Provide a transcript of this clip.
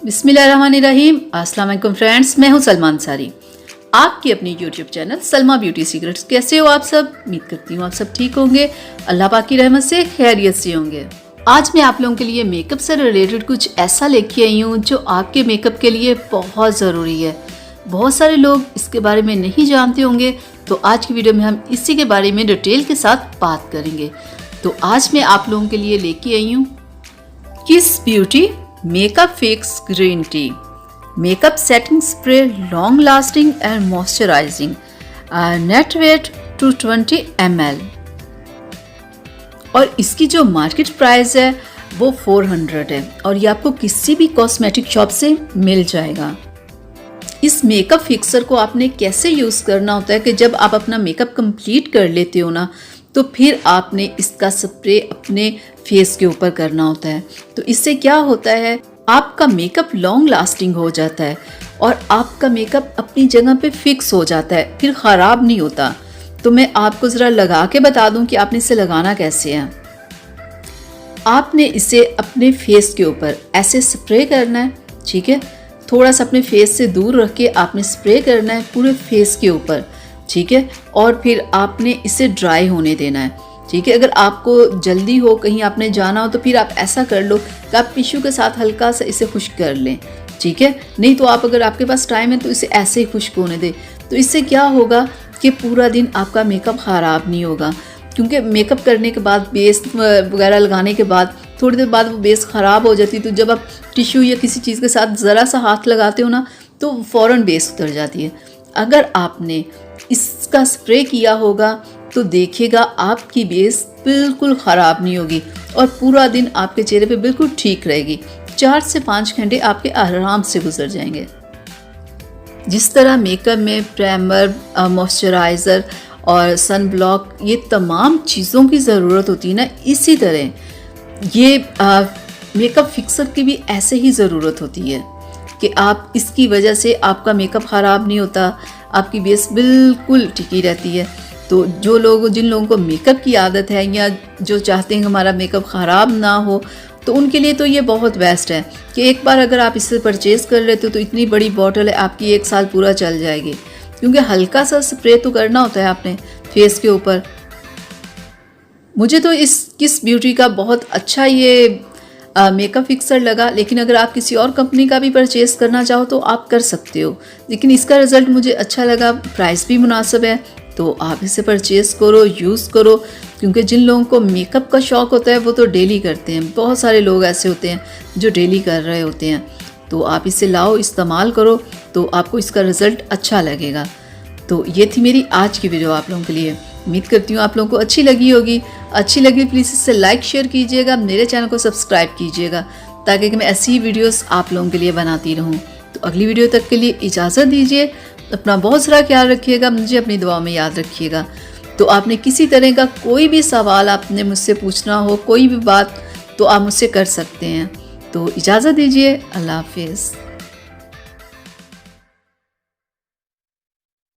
बिस्मिल्लाहिर्रहमानिर्रहीम। अस्सलाम वालेकुम फ्रेंड्स, मैं हूं सलमा अंसारी, आपकी अपनी YouTube channel Salma beauty secrets. कैसे हो आप सब? उम्मीद करती हूँ आप सब ठीक होंगे, अल्लाह पाक की रहमत से खैरियत से होंगे। आज मैं आप लोगों के लिए मेकअप से रिलेटेड कुछ ऐसा लेके आई हूँ जो आपके मेकअप के लिए बहुत ज़रूरी है। बहुत सारे लोग इसके बारे में नहीं जानते होंगे, तो आज की वीडियो में हम इसी के बारे में डिटेल के साथ बात करेंगे। तो आज मैं आप लोगों के लिए लेके आई हूँ Kiss beauty makeup fix green tea makeup setting spray, long lasting and moisturising, net weight 220 ml। और इसकी जो मार्केट प्राइस है वो 400 है और ये आपको किसी भी कॉस्मेटिक शॉप से मिल जाएगा। इस मेकअप फिक्सर को आपने कैसे यूज़ करना होता है कि जब आप अपना मेकअप कंप्लीट कर लेते हो ना, तो फिर आपने इसका स्प्रे अपने फेस के ऊपर करना होता है। तो इससे क्या होता है, आपका मेकअप लॉन्ग लास्टिंग हो जाता है और आपका मेकअप अपनी जगह पे फिक्स हो जाता है, फिर ख़राब नहीं होता। तो मैं आपको ज़रा लगा के बता दूं कि आपने इसे लगाना कैसे है। आपने इसे अपने फेस के ऊपर ऐसे स्प्रे करना है, ठीक है। थोड़ा सा अपने फेस से दूर रख के आपने स्प्रे करना है पूरे फेस के ऊपर, ठीक है। और फिर आपने इसे ड्राई होने देना है, ठीक है। अगर आपको जल्दी हो, कहीं आपने जाना हो, तो फिर आप ऐसा कर लो कि आप टिश्यू के साथ हल्का सा इसे खुश्क कर लें, ठीक है। नहीं तो आप, अगर आपके पास टाइम है, तो इसे ऐसे ही खुश्क होने दें। तो इससे क्या होगा कि पूरा दिन आपका मेकअप ख़राब नहीं होगा, क्योंकि मेकअप करने के बाद, बेस वगैरह लगाने के बाद थोड़ी देर बाद वो बेस ख़राब हो जाती है। तो जब आप टिश्यू या किसी चीज़ के साथ ज़रा सा हाथ लगाते हो ना, तो फ़ौरन बेस उतर जाती है। अगर आपने इसका स्प्रे किया होगा तो देखिएगा आपकी बेस बिल्कुल ख़राब नहीं होगी और पूरा दिन आपके चेहरे पे बिल्कुल ठीक रहेगी। 4 से 5 घंटे आपके आराम से गुजर जाएंगे। जिस तरह मेकअप में प्राइमर, मॉइस्चराइज़र और सन ब्लॉक, ये तमाम चीज़ों की ज़रूरत होती है ना, इसी तरह ये मेकअप फिक्सर की भी ऐसे ही ज़रूरत होती है कि आप इसकी वजह से आपका मेकअप ख़राब नहीं होता, आपकी बेस बिल्कुल टिकी रहती है। तो जिन लोगों को मेकअप की आदत है या जो चाहते हैं कि हमारा मेकअप ख़राब ना हो, तो उनके लिए तो ये बहुत बेस्ट है कि एक बार अगर आप इसे परचेज़ कर लेते हो तो इतनी बड़ी बॉटल है, आपकी 1 साल पूरा चल जाएगी। क्योंकि हल्का सा स्प्रे तो करना होता है आपने फेस के ऊपर। मुझे तो इस किस ब्यूटी का बहुत अच्छा ये मेकअप फिक्सर लगा, लेकिन अगर आप किसी और कंपनी का भी परचेज़ करना चाहो तो आप कर सकते हो। लेकिन इसका रिज़ल्ट मुझे अच्छा लगा, प्राइस भी मुनासिब है, तो आप इसे परचेज़ करो, यूज़ करो। क्योंकि जिन लोगों को मेकअप का शौक़ होता है वो तो डेली करते हैं। बहुत सारे लोग ऐसे होते हैं जो डेली कर रहे होते हैं। तो आप इसे लाओ, इस्तेमाल करो, तो आपको इसका रिज़ल्ट अच्छा लगेगा। तो ये थी मेरी आज की वीडियो आप लोगों के लिए। उम्मीद करती हूँ आप लोगों को अच्छी लगी होगी। अच्छी लगी प्लीज़ इसे लाइक शेयर कीजिएगा, मेरे चैनल को सब्सक्राइब कीजिएगा, ताकि मैं ऐसी ही वीडियोस आप लोगों के लिए बनाती रहूँ। तो अगली वीडियो तक के लिए इजाज़त दीजिए। अपना बहुत सारा ख्याल रखिएगा, मुझे अपनी दुआ में याद रखिएगा। तो आपने किसी तरह का कोई भी सवाल आपने मुझसे पूछना हो, कोई भी बात, तो आप मुझसे कर सकते हैं। तो इजाज़त दीजिए, अल्लाह हाफिज़।